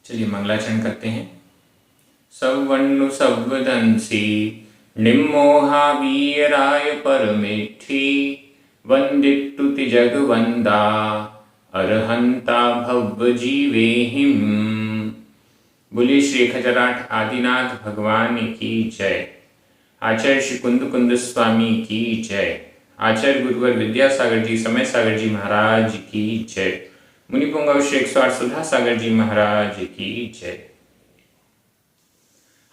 चलिए मंगलाचरण करते हैं। सवण्णु सवदंसी निम्मोहा वीराय परमेठी वंदितुति जगवंदा अरहंता भव जीवेहिम। बोलिए श्री खजराठ आदिनाथ भगवान की जय। आचार्य श्री कुंद स्वामी की जय। आचार्य गुरुवर विद्यासागर जी समय सागर जी महाराज की जय। मुनिपुंगव श्री 108 सुधा सागर जी महाराज की जय।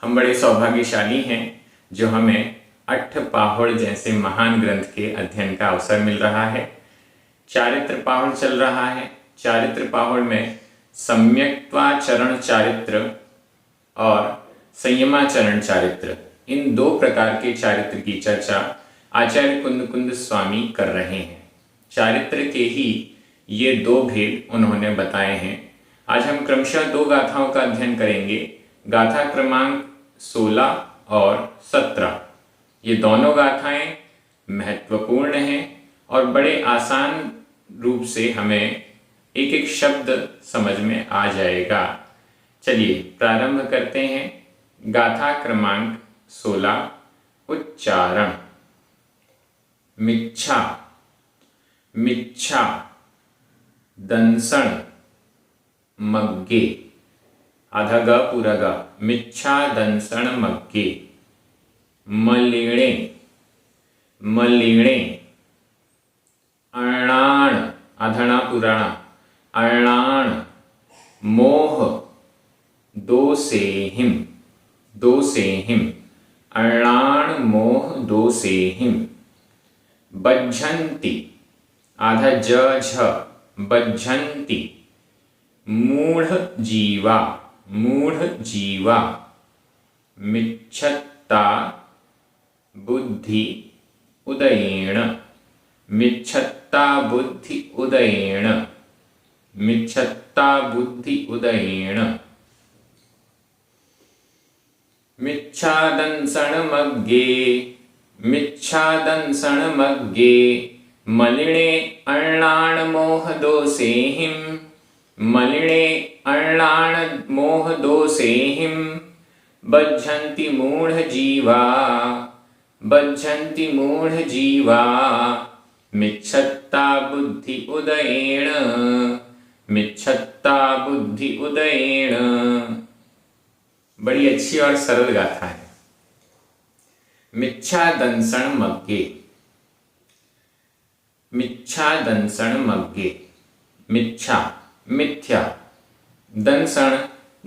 हम बड़े सौभाग्यशाली हैं जो हमें अट्ठपाहुड़ जैसे महान ग्रंथ के अध्ययन का अवसर मिल रहा है। चारित्र पाहुड़ चल रहा है। चारित्र पाहुड़ में सम्यक्त्वाचरण चारित्र और संयमाचरण चारित्र, इन दो प्रकार के चारित्र की चर्चा आचार्य कुंद स्वामी कर रहे हैं। चारित्र के ही ये दो भेद उन्होंने बताए हैं। आज हम क्रमशः दो गाथाओं का अध्ययन करेंगे। गाथा क्रमांक 16 और 17। ये दोनों गाथाएं महत्वपूर्ण हैं और बड़े आसान रूप से हमें एक एक शब्द समझ में आ जाएगा। चलिए प्रारंभ करते हैं। गाथा क्रमांक 16। उच्चारण। मिच्छा मिच्छा दंसण मग्गे, आधा ग पूरा ग, मिच्छा दंसण मग्गे। मलिणे मलिणे अणाण, आधणा पुराणा, अणाण मोह दोसेहिम दोसेहिम, अणाण मोह दोसेहिम। बज्झन्ति, आधा ज झ, बज्झन्ति मूढ़ जीवा मूढ़ जीवा। मिच्छत्ता बुद्धि उदयेण मिच्छत्ता बुद्धि उदयेण मिच्छत्ता बुद्धि उदयेण। मिच्छादंसण मग्गे मिच्छादंसण मग्गे। मलिणे अणाण मोह दोसेहिम मलिणे अणाण मोह दोसेहिम। बज्झन्ति मूढ़ जीवा बज्झन्ति मूढ़ जीवा। मिच्छत्ता बुद्धि उदयेण मिच्छत्ता बुद्धि उदयेण। बड़ी अच्छी और सरल गाथा है। मिच्छा दंसण मग्गे मिच्छा दंसण मग्गे। मिच्छा मिथ्या, दंसण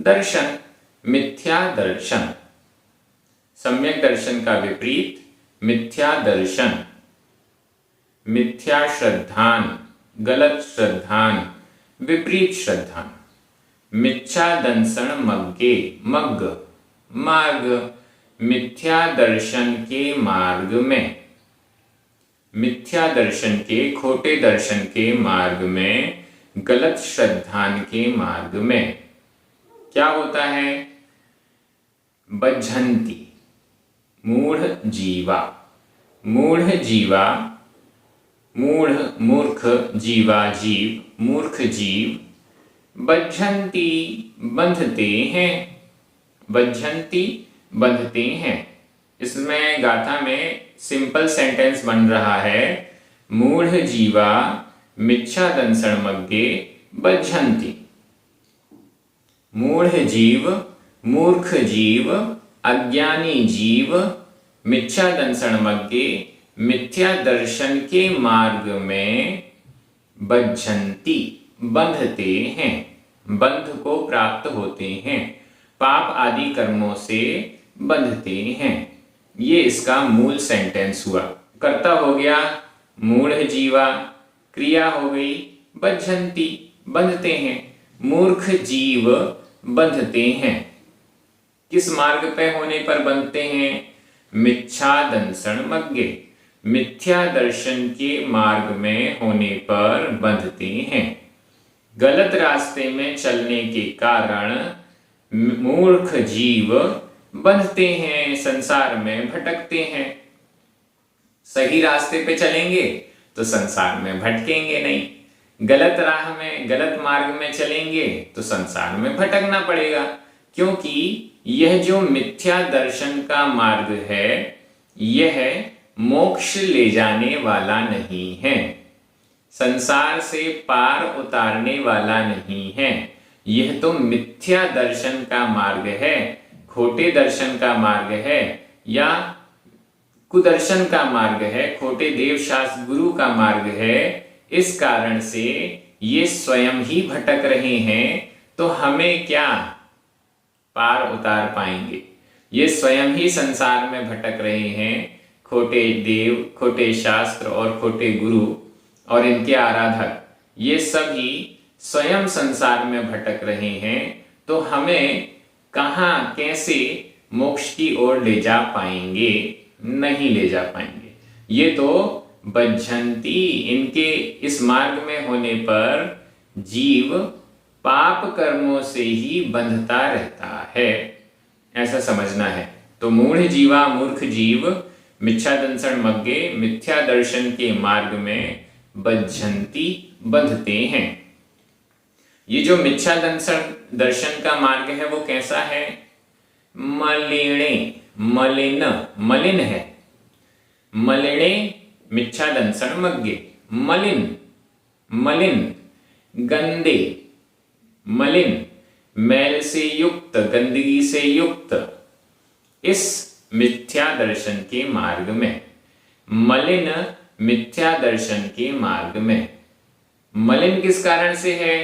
दर्शन, मिथ्या दर्शन। सम्यक दर्शन का विपरीत मिथ्या दर्शन। मिथ्या श्रद्धान, गलत श्रद्धान, विपरीत श्रद्धान। मिच्छा दंसण मग्गे, मग्ग मार्ग, मिथ्या दर्शन के मार्ग में, मिथ्या दर्शन के खोटे दर्शन के मार्ग में, गलत श्रद्धान के मार्ग में। क्या होता है? बज्झन्ति मूढ़ जीवा, मूढ़ जीवा, मूढ़ मूर्ख, जीवा जीव, मूर्ख जीव। बज्झन्ति बंधते हैं, बज्झन्ति बंधते हैं। इसमें गाथा में सिंपल सेंटेंस बन रहा है, मूढ़ जीवा मिच्छा दंसण मग्गे बज्झन्ति। मूढ़ जीव, मूर्ख जीव, अज्ञानी जीव मिच्छा दंसण मग्गे, मिथ्या दर्शन के मार्ग में बज्झन्ति बंधते हैं, बंध को प्राप्त होते हैं, पाप आदि कर्मों से बंधते हैं। ये इसका मूल सेंटेंस हुआ। कर्ता हो गया मूढ़ जीवा, क्रिया हो गई बज्झन्ति बंधते हैं, मूर्ख जीव बंधते हैं। किस मार्ग पे होने पर बंधते हैं? मिच्छा दंसण मग्गे, मिथ्या दर्शन के मार्ग में होने पर बंधते हैं। गलत रास्ते में चलने के कारण मूर्ख जीव बंधते हैं, संसार में भटकते हैं। सही रास्ते पे चलेंगे तो संसार में भटकेंगे नहीं, गलत राह में, गलत मार्ग में चलेंगे तो संसार में भटकना पड़ेगा, क्योंकि यह जो मिथ्या दर्शन का मार्ग है यह मोक्ष ले जाने वाला नहीं है, संसार से पार उतारने वाला नहीं है। यह तो मिथ्या दर्शन का मार्ग है, खोटे दर्शन का मार्ग है या कुदर्शन का मार्ग है, खोटे देव शास्त्र गुरु का मार्ग है। इस कारण से ये स्वयं ही भटक रहे हैं, तो हमें क्या पार उतार पाएंगे? ये स्वयं ही संसार में भटक रहे हैं, खोटे देव, खोटे शास्त्र और खोटे गुरु और इनके आराधक, ये सभी स्वयं संसार में भटक रहे हैं, तो हमें कहाँ कैसे मोक्ष की ओर ले जा पाएंगे? नहीं ले जा पाएंगे। ये तो बज्झन्ति, इनके इस मार्ग में होने पर जीव पाप कर्मों से ही बंधता रहता है, ऐसा समझना है। तो मूढ़ जीवा, मूर्ख जीव मिथ्या दंसन मग्गे, मिथ्या दर्शन के मार्ग में बज्झन्ति, बंधते हैं। ये जो मिथ्या दर्शन का मार्ग है वो कैसा है? मलिणे, मलिन, मलिन है। मलिणे मिथ्या दंसन मग्गे, मलिन, मलिन, गंदे, मलिन, मैल से युक्त, गंदगी से युक्त इस मिथ्या दर्शन के मार्ग में, मलिन मिथ्या दर्शन के मार्ग में। मलिन किस कारण से है?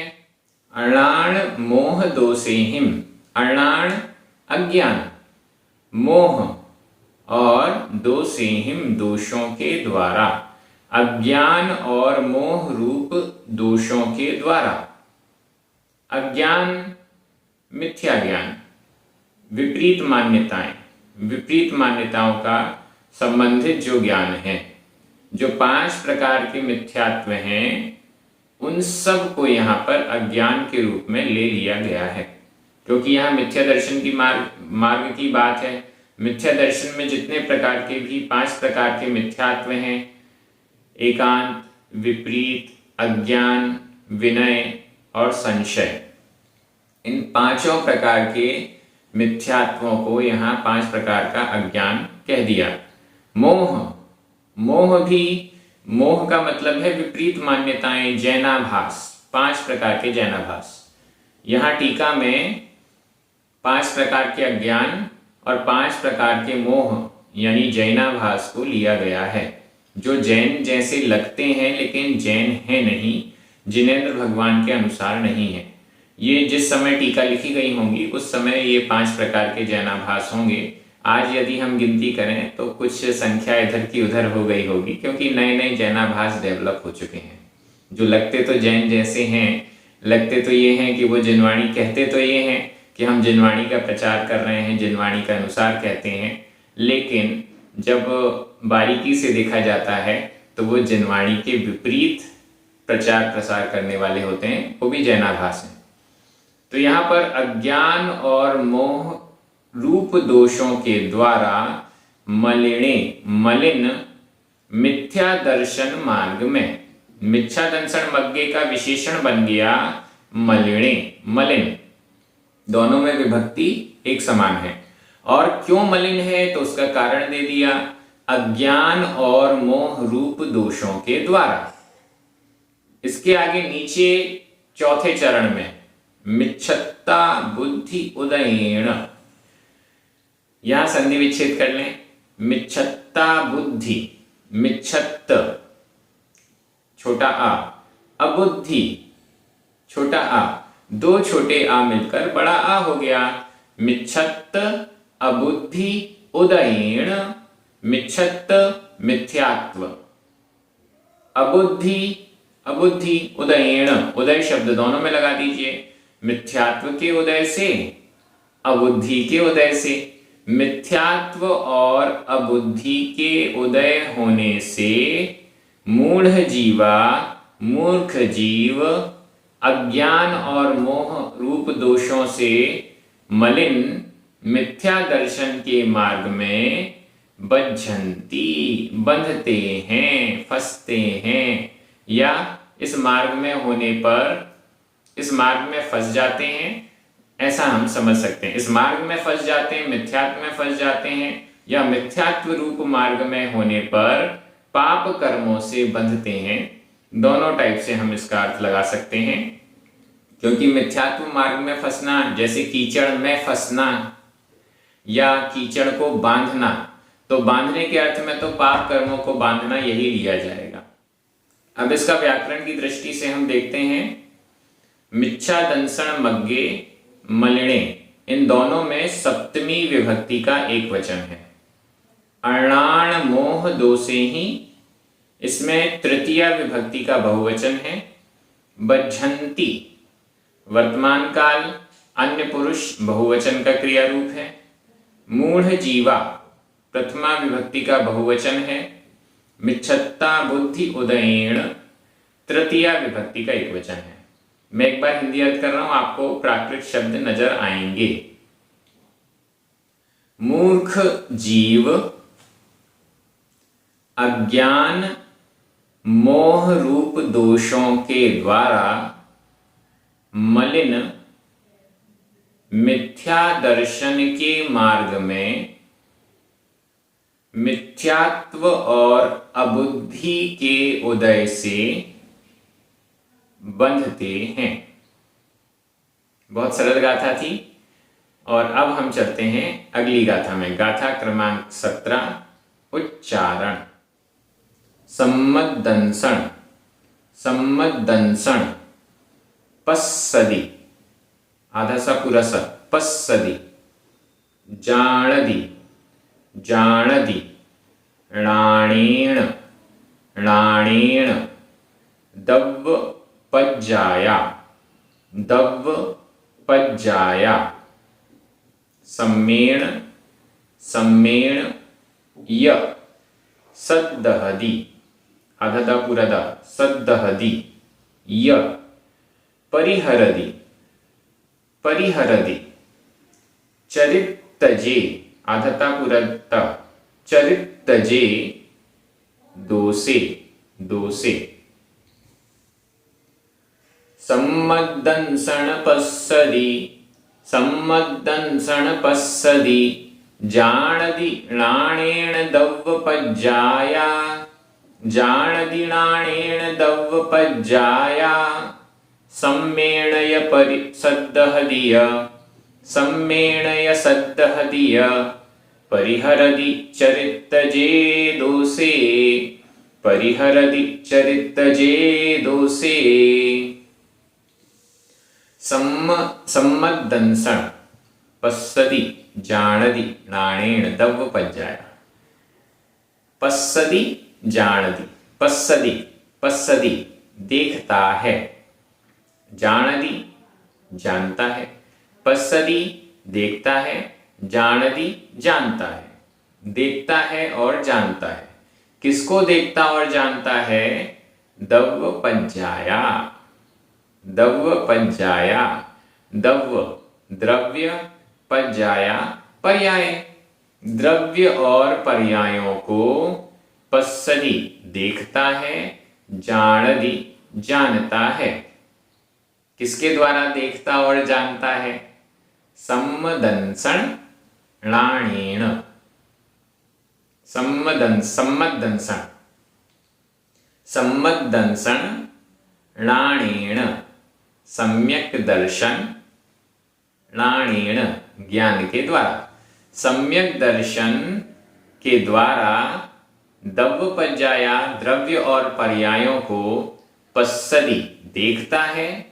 अणाण मोह दोषेहिम, अणाण अज्ञान, मोह और दोषेहिम दोषों के द्वारा, अज्ञान और मोह रूप दोषों के द्वारा। अज्ञान मिथ्या ज्ञान, विपरीत मान्यताएं, विपरीत मान्यताओं का संबंधित जो ज्ञान है, जो 5 प्रकार के मिथ्यात्व हैं, उन सब को यहाँ पर अज्ञान के रूप में ले लिया गया है, क्योंकि यहाँ मिथ्या दर्शन की मार्ग की बात है। मिथ्या दर्शन में जितने प्रकार के भी 5 प्रकार के मिथ्यात्व हैं, एकांत, विपरीत, अज्ञान, विनय और संशय, इन 5 प्रकार के मिथ्यात्वों को यहाँ 5 प्रकार का अज्ञान कह दिया। मोह, मोह भी, मोह का मतलब है विपरीत मान्यताएं, जैनाभास, 5 प्रकार के जैनाभास। यहाँ टीका में 5 प्रकार के अज्ञान और 5 प्रकार के मोह यानी जैनाभास को लिया गया है, जो जैन जैसे लगते हैं लेकिन जैन है नहीं, जिनेंद्र भगवान के अनुसार नहीं है। ये जिस समय टीका लिखी गई होंगी उस समय ये 5 प्रकार के जैनाभास होंगे। आज यदि हम गिनती करें तो कुछ संख्या इधर की उधर हो गई होगी, क्योंकि नए नए जैनाभास डेवलप हो चुके हैं। जो लगते तो जैन जैसे हैं, लगते तो ये हैं कि वो जिनवाणी, कहते तो ये हैं कि हम जिनवाणी का प्रचार कर रहे हैं, जिनवाणी का अनुसार कहते हैं, लेकिन जब बारीकी से देखा जाता है तो वो जिनवाणी के विपरीत प्रचार प्रसार करने वाले होते हैं, वो भी जैनाभास हैं। तो यहाँ पर अज्ञान और मोह रूप दोषों के द्वारा मलिने, मलिन मिथ्या दर्शन मार्ग में, मिथ्या दर्शन मग्गे का विशेषण बन गया मलिने, मलिन, दोनों में विभक्ति एक समान है। और क्यों मलिन है तो उसका कारण दे दिया, अज्ञान और मोह रूप दोषों के द्वारा। इसके आगे नीचे चौथे चरण में मिच्छत्ता बुद्धि उदयेण, यहां संधि विच्छेद कर लें। मिच्छत्ता बुद्धि, मिच्छत्त छोटा आ, अबुद्धि छोटा आ, 2 छोटे आ मिलकर बड़ा आ हो गया। मिच्छत्त अबुद्धि उदयेण, मिच्छत्त मिथ्यात्व, अबुद्धि, अबुद्धि उदयेण, उदय शब्द दोनों में लगा दीजिए। मिथ्यात्व के उदय से, अबुद्धि के उदय से, मिथ्यात्व और अबुद्धि के उदय होने से मूढ़ जीवा, मूर्ख जीव अज्ञान और मोह रूप दोषों से मलिन मिथ्या दर्शन के मार्ग में बज्झन्ति, बंधते हैं, फंसते हैं, या इस मार्ग में होने पर इस मार्ग में फंस जाते हैं, ऐसा हम समझ सकते हैं। इस मार्ग में फंस जाते हैं, मिथ्यात्व में फंस जाते हैं, या मिथ्यात्व रूप मार्ग में होने पर पाप कर्मों से बंधते हैं। दोनों टाइप से हम इसका अर्थ लगा सकते हैं, क्योंकि मिथ्यात्व मार्ग में फंसना जैसे कीचड़ में फंसना या कीचड़ को बांधना, तो बांधने के अर्थ में तो पाप कर्मों को बांधना यही लिया जाएगा। अब इसका व्याकरण की दृष्टि से हम देखते हैं, मिच्छा दंसण मग्गे मलिणे, इन दोनों में सप्तमी विभक्ति का एक वचन है। अणाण मोह दो से ही, इसमें तृतीया विभक्ति का बहुवचन है। बज्झन्ति वर्तमान काल अन्य पुरुष बहुवचन का क्रिया रूप है। मूढ़ जीवा प्रथमा विभक्ति का बहुवचन है। मिच्छत्ता बुद्धि उदयेण तृतीया विभक्ति का एक वचन है। मैं एक बार हिंदी अर्थ कर रहा हूं, आपको प्राकृत शब्द नजर आएंगे। मूर्ख जीव अज्ञान मोह रूप दोषों के द्वारा मलिन मिथ्या दर्शन के मार्ग में मिथ्यात्व और अबुद्धि के उदय से बंधते हैं। बहुत सरल गाथा थी, और अब हम चलते हैं अगली गाथा में। गाथा क्रमांक 17, उच्चारण। सम्मदंसण, सम्मदंसण, पस्सदि, आधा सा पूरा सा, पस्सदि, जाणदि, जाणदि, णाणेण, णाणेण, दव्व पज्जाया, दव्व पज्जाया, सम्मेण, सम्मेण, य, सद्दहदि, आधा दा पूरा दा, सद्दहदि, य, परिहरदि, परिहरदि, चरित्तजे, आधा ता पूरा ता, चरित्तजे, दोषे, दोषे। सम्मदंसण पस्सदि, सम्मदंसण पस्सदि, जाणदि णाणेन दव्व पज्जाया, जाणदि णाणेन दव्व पज्जाया, सम्मेणय सद्दहदिय, सम्मेणय सद्दहदिय, परिहरदि चरित्तजे दोषे, परिहरदि चरित्तजे दोषे। सम्मदंसण पस्सदि, जाणदि णाणेन दव्व पज्जाया। पस्सदि जाणदि, पस्सदि, पस्सदि देखता है, जाणदि जानता है, पस्सदि देखता है, जाणदि जानता है। देखता है और जानता है। किसको देखता और जानता है? दव्व पज्जाया, दव्व पज्जाया, दव्व द्रव्य, पज्जाया पर्याय। द्रव्य और पर्यायों को पस्सदि देखता है, जाणदि जानता है। किसके द्वारा देखता और जानता है? सम्मदंसण णाणेन, सम्मदंसण, सम्मदंसण णाणेन, सम्यक दर्शन, णाणेन ज्ञान के द्वारा, सम्यक दर्शन के द्वारा दव्व पज्जाया द्रव्य और पर्यायों को पस्सदि देखता है,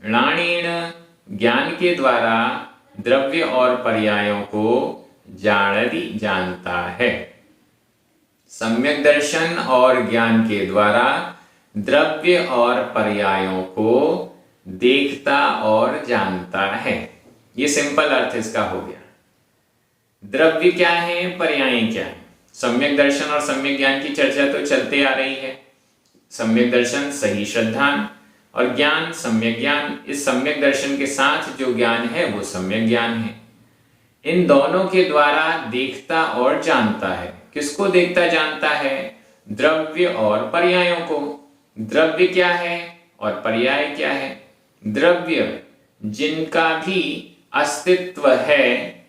णाणेन ज्ञान के द्वारा द्रव्य और पर्यायों को जाणदि जानता है। सम्यक दर्शन और ज्ञान के द्वारा द्रव्य और पर्यायों को देखता और जानता है। ये सिंपल अर्थ इसका हो गया। द्रव्य क्या है, पर्याय क्या है? सम्यक दर्शन और सम्यक ज्ञान की चर्चा तो चलते आ रही है। सम्यक दर्शन सही श्रद्धान और ज्ञान सम्यक ज्ञान। इस सम्यक दर्शन के साथ जो ज्ञान है वो सम्यक ज्ञान है। इन दोनों के द्वारा देखता और जानता है। किसको देखता जानता है? द्रव्य और पर्यायों को। द्रव्य क्या है और पर्याय क्या है? द्रव्य जिनका भी अस्तित्व है,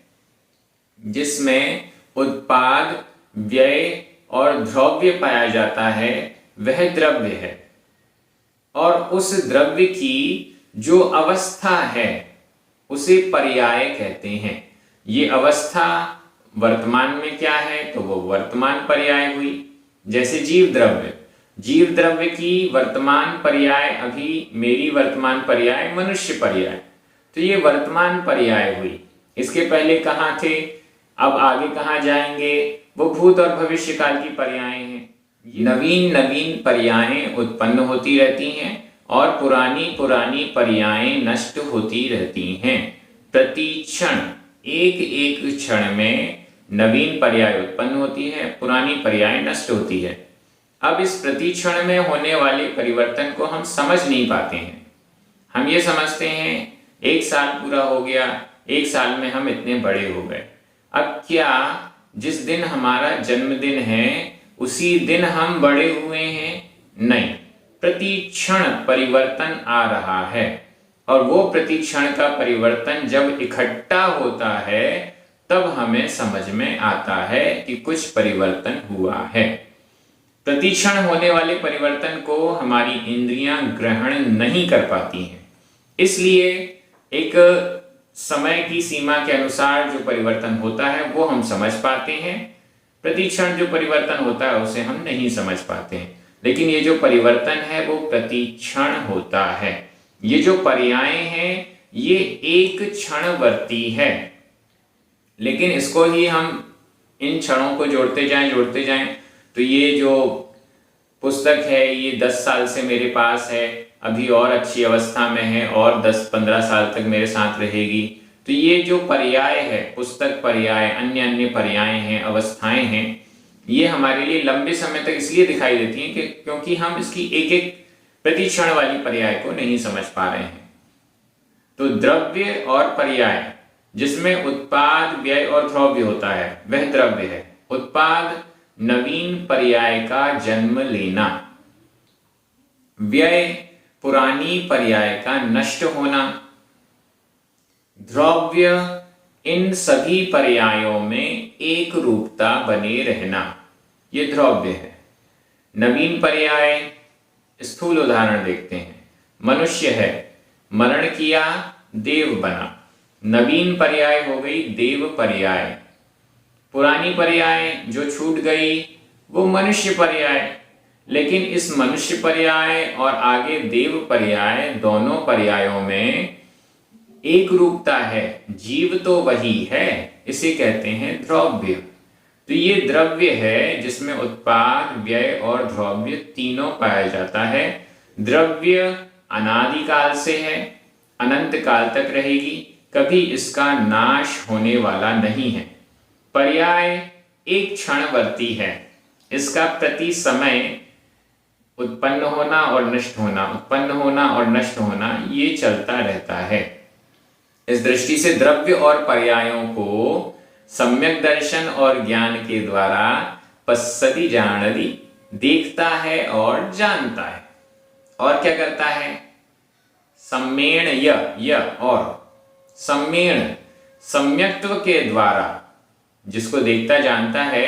जिसमें उत्पाद, व्यय और द्रव्य पाया जाता है, वह द्रव्य है। और उस द्रव्य की जो अवस्था है उसे पर्याय कहते हैं। ये अवस्था वर्तमान में क्या है तो वो वर्तमान पर्याय हुई। जैसे जीव द्रव्य की वर्तमान पर्याय, अभी मेरी वर्तमान पर्याय मनुष्य पर्याय, तो ये वर्तमान पर्याय हुई। इसके पहले कहाँ थे, अब आगे कहाँ जाएंगे, वो भूत और भविष्य काल की पर्याय हैं। नवीन नवीन पर्यायें उत्पन्न होती रहती हैं और पुरानी पुरानी पर्यायें नष्ट होती रहती हैं। प्रति क्षण, एक एक क्षण में नवीन पर्याय उत्पन्न होती है, पुरानी पर्याय नष्ट होती है। अब इस प्रति क्षण में होने वाले परिवर्तन को हम समझ नहीं पाते हैं। हम ये समझते हैं एक साल पूरा हो गया, एक साल में हम इतने बड़े हो गए। अब क्या जिस दिन हमारा जन्मदिन है उसी दिन हम बड़े हुए हैं? नहीं, प्रति क्षण परिवर्तन आ रहा है और वो प्रति क्षण का परिवर्तन जब इकट्ठा होता है तब हमें समझ में आता है कि कुछ परिवर्तन हुआ है। प्रति क्षण होने वाले परिवर्तन को हमारी इंद्रियां ग्रहण नहीं कर पाती हैं, इसलिए एक समय की सीमा के अनुसार जो परिवर्तन होता है वो हम समझ पाते हैं। प्रति क्षण जो परिवर्तन होता है उसे हम नहीं समझ पाते हैं। लेकिन ये जो परिवर्तन है वो प्रति क्षण होता है। ये जो पर्याय हैं ये एक क्षणवर्ती है, लेकिन इसको ही हम इन क्षणों को जोड़ते जाएं तो ये जो पुस्तक है ये 10 साल से मेरे पास है, अभी और अच्छी अवस्था में है और 10-15 साल तक मेरे साथ रहेगी। तो ये जो पर्याय है, पुस्तक पर्याय, अन्य अन्य पर्याय हैं, अवस्थाएं हैं, ये हमारे लिए लंबे समय तक इसलिए दिखाई देती हैं कि क्योंकि हम इसकी एक एक प्रति क्षण वाली पर्याय को नहीं समझ पा रहे हैं। तो द्रव्य और पर्याय जिसमें उत्पाद, व्यय और द्रव्य होता है वह द्रव्य है। उत्पाद नवीन पर्याय का जन्म लेना, व्यय पुरानी पर्याय का नष्ट होना, द्रव्य इन सभी पर्यायों में एक रूपता बने रहना, ये द्रव्य है। नवीन पर्याय, स्थूल उदाहरण देखते हैं। मनुष्य है, मरण किया, देव बना, नवीन पर्याय हो गई देव पर्याय। पुरानी पर्याय जो छूट गई वो मनुष्य पर्याय। लेकिन इस मनुष्य पर्याय और आगे देव पर्याय, दोनों पर्यायों में एक रूपता है, जीव तो वही है, इसे कहते हैं द्रव्य। तो ये द्रव्य है जिसमें उत्पाद, व्यय और द्रव्य तीनों पाया जाता है। द्रव्य अनादिकाल से है, अनंत काल तक रहेगी, कभी इसका नाश होने वाला नहीं है। पर्याय एक क्षणवर्ती है, इसका प्रति समय उत्पन्न होना और नष्ट होना, उत्पन्न होना और नष्ट होना ये चलता रहता है। इस दृष्टि से द्रव्य और पर्यायों को सम्यक दर्शन और ज्ञान के द्वारा पश्यति जानाति, देखता है और जानता है। और क्या करता है? सम्मेण य और सम्मेण, सम्यक्त्व के द्वारा, जिसको देखता जानता है,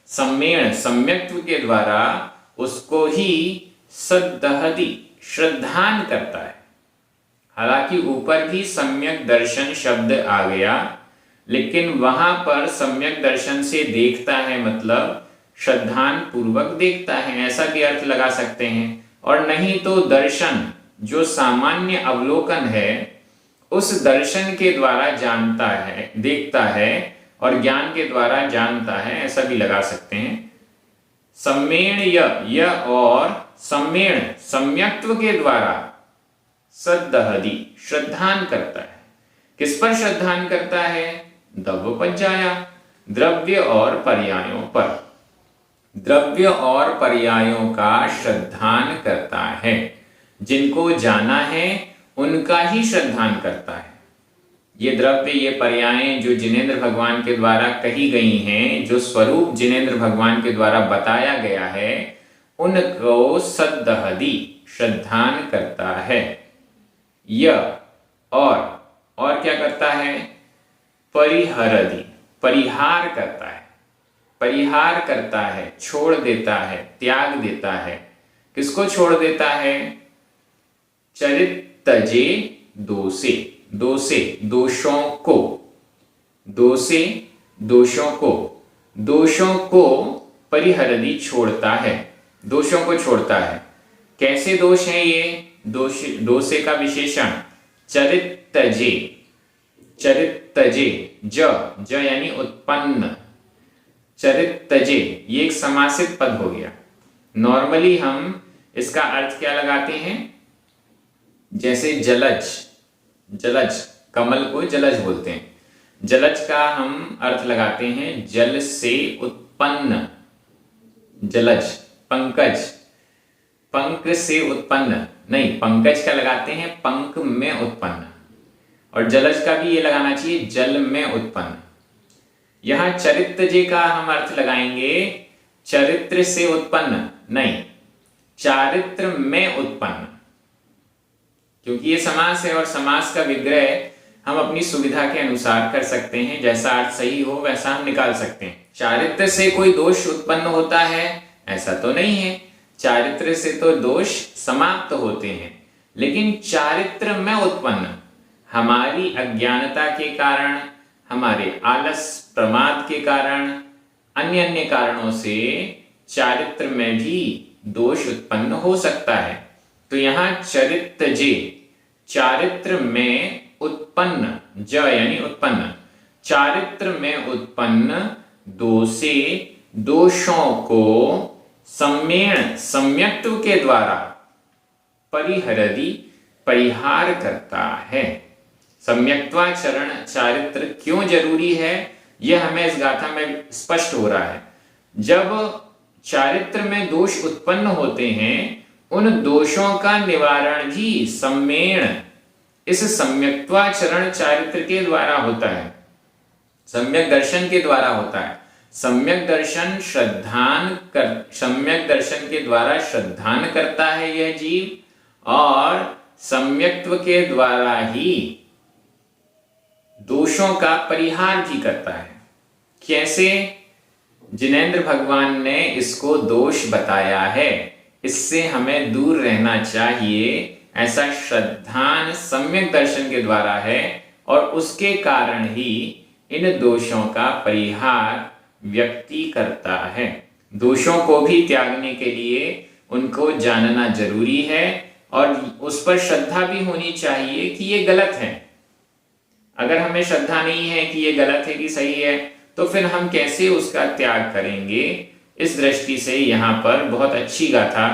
सम्मेण सम्यक्त्व के द्वारा उसको ही सद्दहति, श्रद्धान करता है। हालांकि ऊपर भी सम्यक दर्शन शब्द आ गया, लेकिन वहां पर सम्यक दर्शन से देखता है मतलब श्रद्धान पूर्वक देखता है, ऐसा भी अर्थ लगा सकते हैं। और नहीं तो दर्शन जो सामान्य अवलोकन है उस दर्शन के द्वारा जानता है, देखता है और ज्ञान के द्वारा जानता है, ऐसा भी लगा सकते हैं। सम्मेण य और सम्मेण सम्यक्त्व के द्वारा सद्दहति, श्रद्धान करता है। किस पर श्रद्धान करता है? द्रव्योपज्याया, द्रव्य और पर्यायों पर। द्रव्य और पर्यायों का श्रद्धान करता है, जिनको जाना है उनका ही श्रद्धान करता है। ये द्रव्य, ये पर्यायें जो जिनेंद्र भगवान के द्वारा कही गई हैं, जो स्वरूप जिनेंद्र भगवान के द्वारा बताया गया है, उनको सद्दहति श्रद्धान करता है। यह और क्या करता है? परिहरति परिहार करता है, परिहार करता है, छोड़ देता है, त्याग देता है। किसको छोड़ देता है? चरित्तजे दोषे दोषों को, दोषों को परिहरति छोड़ता है, दोषों को छोड़ता है। कैसे दोष हैं ये? दोषे का विशेषण चरित्तजे, ज यानी उत्पन्न, चरित्तजे ये एक समासित पद हो गया। नॉर्मली हम इसका अर्थ क्या लगाते हैं? जैसे जलज, कमल को जलज बोलते हैं। जलज का हम अर्थ लगाते हैं जल से उत्पन्न, जलज। पंकज, पंख से उत्पन्न नहीं, पंकज का लगाते हैं पंख में उत्पन्न, और जलज का भी ये लगाना चाहिए जल में उत्पन्न। यहां चरित्रजे का हम अर्थ लगाएंगे चरित्र से उत्पन्न नहीं, चारित्र में उत्पन्न, क्योंकि ये समास है और समास का विग्रह हम अपनी सुविधा के अनुसार कर सकते हैं। जैसा अर्थ सही हो वैसा हम निकाल सकते हैं। चारित्र से कोई दोष उत्पन्न होता है ऐसा तो नहीं है, चारित्र से तो दोष समाप्त होते हैं, लेकिन चारित्र में उत्पन्न हमारी अज्ञानता के कारण, हमारे आलस प्रमाद के कारण, अन्य अन्य कारणों से चारित्र में भी दोष उत्पन्न हो सकता है। तो यहां चरित्रजे, चारित्र में उत्पन्न, ज यानी उत्पन्न, चारित्र में उत्पन्न दोषे दोषों को सम्येण सम्यक्त्व के द्वारा परिहरति परिहार करता है। सम्यक्त्वाचरण चारित्र क्यों जरूरी है यह हमें इस गाथा में स्पष्ट हो रहा है। जब चारित्र में दोष उत्पन्न होते हैं उन दोषों का निवारण भी सम्येण इस सम्यक्त्वाचरण चारित्र के द्वारा होता है, सम्यक दर्शन के द्वारा होता है। सम्यक दर्शन सम्यक दर्शन के द्वारा श्रद्धान करता है यह जीव, और सम्यक्त्व के द्वारा ही दोषों का परिहार भी करता है। कैसे? जिनेंद्र भगवान ने इसको दोष बताया है, इससे हमें दूर रहना चाहिए, ऐसा श्रद्धान सम्यक दर्शन के द्वारा है, और उसके कारण ही इन दोषों का परिहार व्यक्ति करता है। दोषों को भी त्यागने के लिए उनको जानना जरूरी है और उस पर श्रद्धा भी होनी चाहिए कि ये गलत है। अगर हमें श्रद्धा नहीं है कि ये गलत है कि सही है, तो फिर हम कैसे उसका त्याग करेंगे? इस दृष्टि से यहां पर बहुत अच्छी गाथा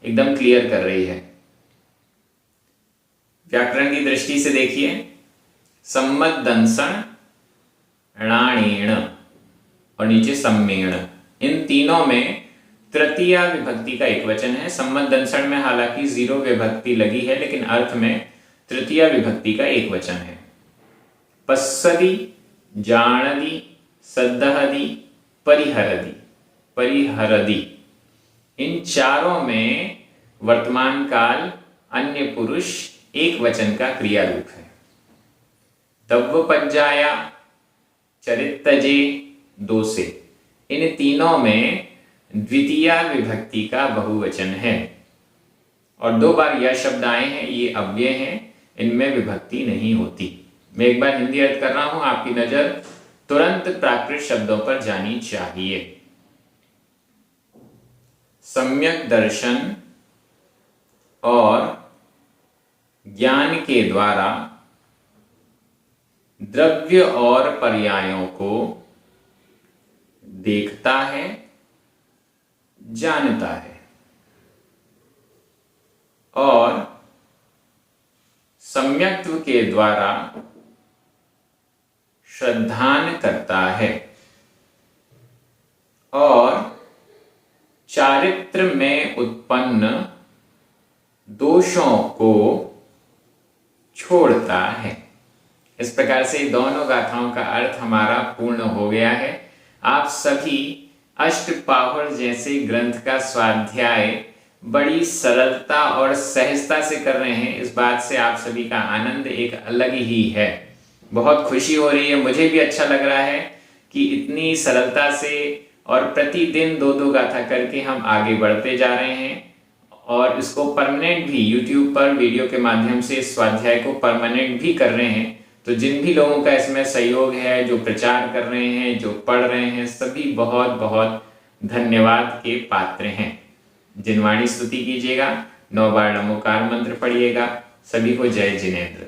एकदम क्लियर कर रही है। व्याकरण की दृष्टि से देखिए, सम्मदंसण, णाणेण और नीचे सम्मेण, इन तीनों में तृतीया विभक्ति का एक वचन है। सम्मदंसण में हालांकि 0 विभक्ति लगी है, लेकिन अर्थ में तृतीया विभक्ति का एक वचन है। पश्यति, जाणति, सद्दहति, परिहरति, इन चारों में वर्तमान काल अन्य पुरुष एक वचन का क्रिया रूप है। दव्वपज्जाया, चरित्तजे, दोषे, इन तीनों में द्वितीया विभक्ति का बहुवचन है, और 2 बार यह शब्द आए हैं, ये अव्यय हैं, इनमें विभक्ति नहीं होती। मैं एक बार हिंदी अर्थ कर रहा हूं, आपकी नजर तुरंत प्राकृत शब्दों पर जानी चाहिए। सम्यक दर्शन और ज्ञान के द्वारा द्रव्य और पर्यायों को देखता है, जानता है, और सम्यक्त्व के द्वारा श्रद्धान करता है, और चारित्र में उत्पन्न दोषों को छोड़ता है। इस प्रकार से दोनों गाथाओं का अर्थ हमारा पूर्ण हो गया है। आप सभी अष्टपाहर जैसे ग्रंथ का स्वाध्याय बड़ी सरलता और सहजता से कर रहे हैं। इस बात से आप सभी का आनंद एक अलग ही है। बहुत खुशी हो रही है, मुझे भी अच्छा लग रहा है कि इतनी सरलता से और प्रतिदिन 2-2 गाथा करके हम आगे बढ़ते जा रहे हैं और इसको परमानेंट भी YouTube पर वीडियो के माध्यम से इस स्वाध्याय को परमानेंट भी कर रहे हैं। तो जिन भी लोगों का इसमें सहयोग है, जो प्रचार कर रहे हैं, जो पढ़ रहे हैं, सभी बहुत बहुत धन्यवाद के पात्र हैं। जिनवाणी स्तुति कीजिएगा, 9 बार नमोकार मंत्र पढ़िएगा। सभी को जय जिनेंद्र।